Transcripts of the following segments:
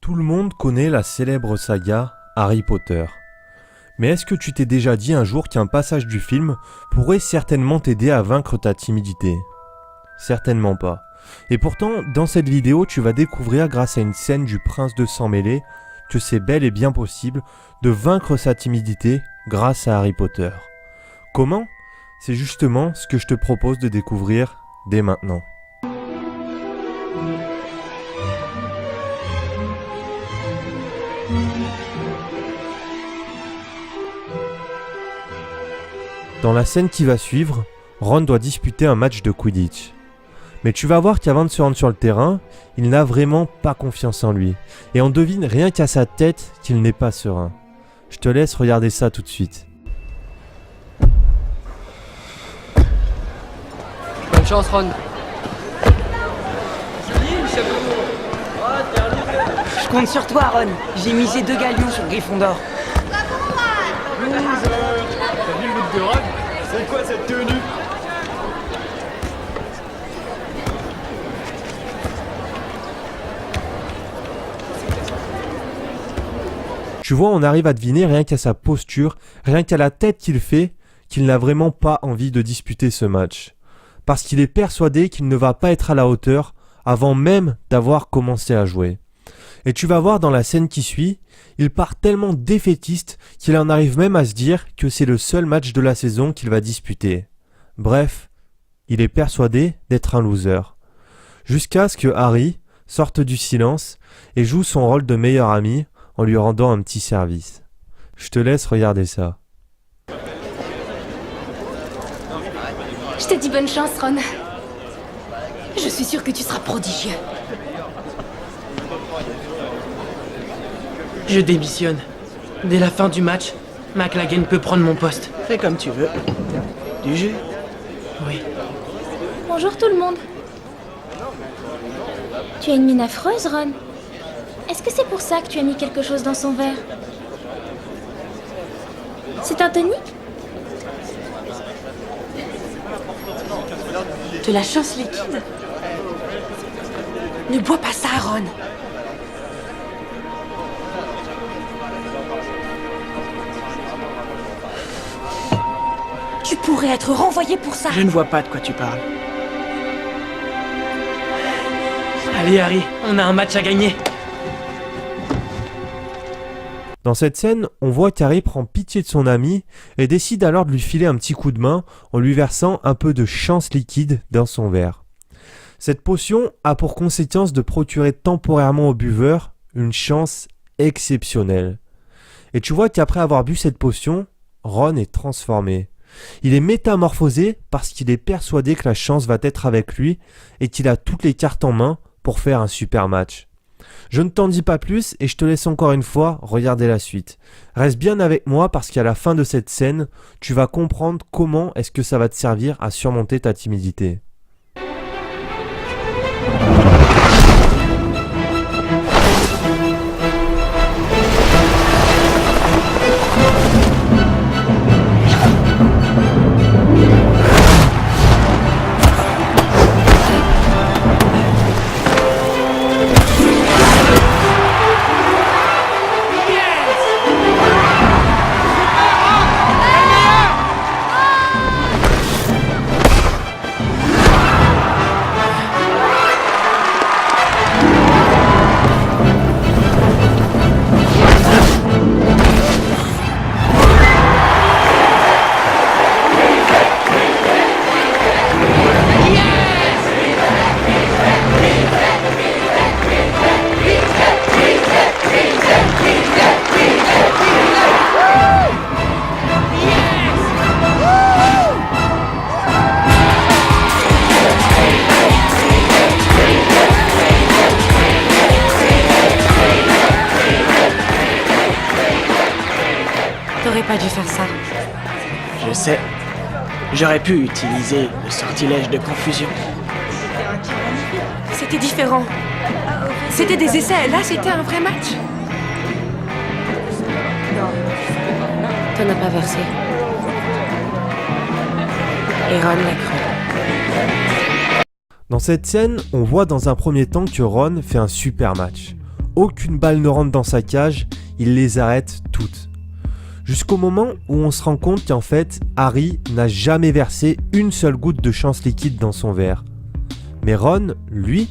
Tout le monde connaît la célèbre saga Harry Potter. Mais est-ce que tu t'es déjà dit un jour qu'un passage du film pourrait certainement t'aider à vaincre ta timidité ? Certainement pas. Et pourtant, dans cette vidéo, tu vas découvrir grâce à une scène du Prince de Sang Mêlé que c'est bel et bien possible de vaincre sa timidité grâce à Harry Potter. Comment ? C'est justement ce que je te propose de découvrir dès maintenant. Dans la scène qui va suivre, Ron doit disputer un match de Quidditch. Mais tu vas voir qu'avant de se rendre sur le terrain, il n'a vraiment pas confiance en lui. Et on devine rien qu'à sa tête qu'il n'est pas serein. Je te laisse regarder ça tout de suite. Bonne chance, Ron. Je compte sur toi, Ron. J'ai misé 2 galions sur Gryffondor. T'as vu le look de Ron? C'est quoi cette tenue? Tu vois, on arrive à deviner rien qu'à sa posture, rien qu'à la tête qu'il fait, qu'il n'a vraiment pas envie de disputer ce match. Parce qu'il est persuadé qu'il ne va pas être à la hauteur avant même d'avoir commencé à jouer. Et tu vas voir dans la scène qui suit, il part tellement défaitiste qu'il en arrive même à se dire que c'est le seul match de la saison qu'il va disputer. Bref, il est persuadé d'être un loser. Jusqu'à ce que Harry sorte du silence et joue son rôle de meilleur ami en lui rendant un petit service. Je te laisse regarder ça. Je te dis bonne chance, Ron. Je suis sûre que tu seras prodigieux. Je démissionne. Dès la fin du match, McLaggen peut prendre mon poste. Fais comme tu veux. Du jus? Oui. Bonjour tout le monde. Tu as une mine affreuse, Ron. Est-ce que c'est pour ça que tu as mis quelque chose dans son verre? C'est un tonique? De la chance liquide? Ne bois pas ça, Ron. Tu pourrais être renvoyé pour ça. Je ne vois pas de quoi tu parles. Allez, Harry, on a un match à gagner. Dans cette scène, on voit qu'Harry prend pitié de son ami et décide alors de lui filer un petit coup de main en lui versant un peu de chance liquide dans son verre. Cette potion a pour conséquence de procurer temporairement au buveur une chance exceptionnelle. Et tu vois qu'après avoir bu cette potion, Ron est transformé. Il est métamorphosé parce qu'il est persuadé que la chance va être avec lui et qu'il a toutes les cartes en main pour faire un super match. Je ne t'en dis pas plus et je te laisse encore une fois regarder la suite. Reste bien avec moi parce qu'à la fin de cette scène, tu vas comprendre comment est-ce que ça va te servir à surmonter ta timidité. T'aurais pas dû faire ça. Je sais. J'aurais pu utiliser le sortilège de confusion. C'était différent. C'était des essais, là c'était un vrai match. T'en as pas versé. Et Ron l'a cru. Dans cette scène, on voit dans un premier temps que Ron fait un super match. aucune balle ne rentre dans sa cage, il les arrête toutes. Jusqu'au moment où on se rend compte qu'en fait, Harry n'a jamais versé une seule goutte de chance liquide dans son verre. Mais Ron, lui,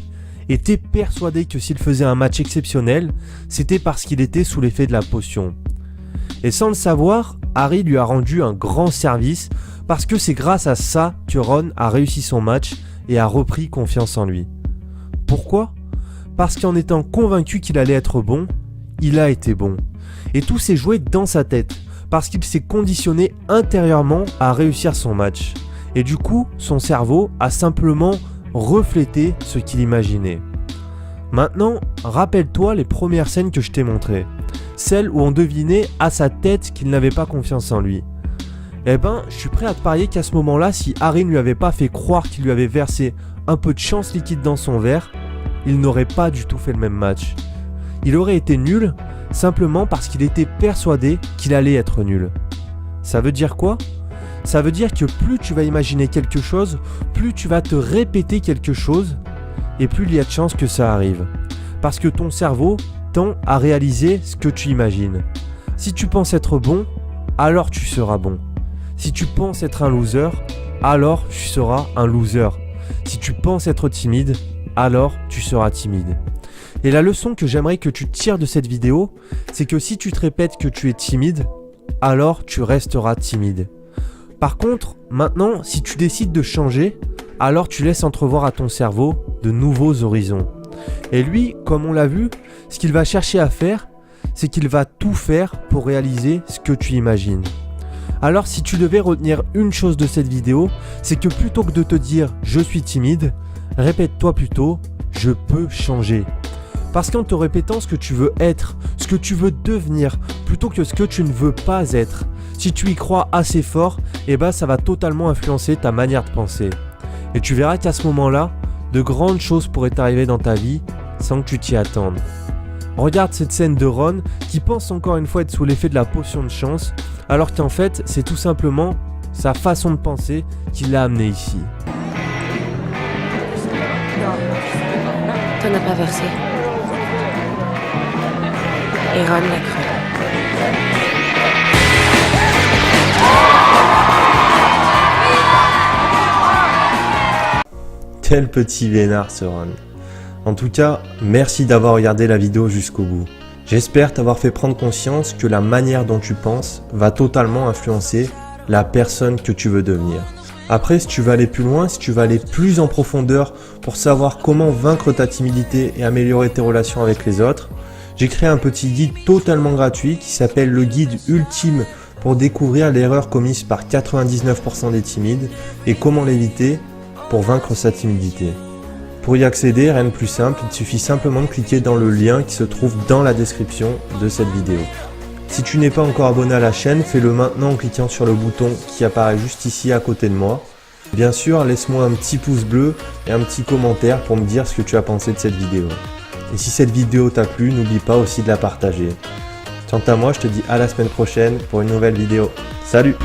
était persuadé que s'il faisait un match exceptionnel, c'était parce qu'il était sous l'effet de la potion. Et sans le savoir, Harry lui a rendu un grand service parce que c'est grâce à ça que Ron a réussi son match et a repris confiance en lui. Pourquoi ? Parce qu'en étant convaincu qu'il allait être bon, il a été bon. Et tout s'est joué dans sa tête, parce qu'il s'est conditionné intérieurement à réussir son match. Et du coup, son cerveau a simplement reflété ce qu'il imaginait. Maintenant, rappelle-toi les premières scènes que je t'ai montrées. Celles où on devinait à sa tête qu'il n'avait pas confiance en lui. Eh ben, je suis prêt à te parier qu'à ce moment-là, si Harry ne lui avait pas fait croire qu'il lui avait versé un peu de chance liquide dans son verre, il n'aurait pas du tout fait le même match. Il aurait été nul simplement parce qu'il était persuadé qu'il allait être nul. Ça veut dire quoi ? Ça veut dire que plus tu vas imaginer quelque chose, plus tu vas te répéter quelque chose, et plus il y a de chances que ça arrive. Parce que ton cerveau tend à réaliser ce que tu imagines. Si tu penses être bon, alors tu seras bon. Si tu penses être un loser, alors tu seras un loser. Si tu penses être timide, alors tu seras timide. Et la leçon que j'aimerais que tu tires de cette vidéo, c'est que si tu te répètes que tu es timide, alors tu resteras timide. Par contre, maintenant, si tu décides de changer, alors tu laisses entrevoir à ton cerveau de nouveaux horizons. Et lui, comme on l'a vu, ce qu'il va chercher à faire, c'est qu'il va tout faire pour réaliser ce que tu imagines. Alors si tu devais retenir une chose de cette vidéo, c'est que plutôt que de te dire « je suis timide », répète-toi plutôt « je peux changer ». Parce qu'en te répétant ce que tu veux être, ce que tu veux devenir, plutôt que ce que tu ne veux pas être, si tu y crois assez fort, eh ben ça va totalement influencer ta manière de penser. Et tu verras qu'à ce moment-là, de grandes choses pourraient t'arriver dans ta vie sans que tu t'y attendes. Regarde cette scène de Ron qui pense encore une fois être sous l'effet de la potion de chance, alors qu'en fait c'est tout simplement sa façon de penser qui l'a amené ici. Toi n'a pas versé. Et Ron l'a cru. Quel petit vénard ce Ron. En tout cas, merci d'avoir regardé la vidéo jusqu'au bout. J'espère t'avoir fait prendre conscience que la manière dont tu penses va totalement influencer la personne que tu veux devenir. Après, si tu veux aller plus loin, si tu veux aller plus en profondeur pour savoir comment vaincre ta timidité et améliorer tes relations avec les autres, j'ai créé un petit guide totalement gratuit qui s'appelle le guide ultime pour découvrir l'erreur commise par 99% des timides et comment l'éviter pour vaincre sa timidité. Pour y accéder, rien de plus simple, il suffit simplement de cliquer dans le lien qui se trouve dans la description de cette vidéo. Si tu n'es pas encore abonné à la chaîne, fais-le maintenant en cliquant sur le bouton qui apparaît juste ici à côté de moi. Bien sûr, laisse-moi un petit pouce bleu et un petit commentaire pour me dire ce que tu as pensé de cette vidéo. Et si cette vidéo t'a plu, n'oublie pas aussi de la partager. Quant à moi, je te dis à la semaine prochaine pour une nouvelle vidéo. Salut!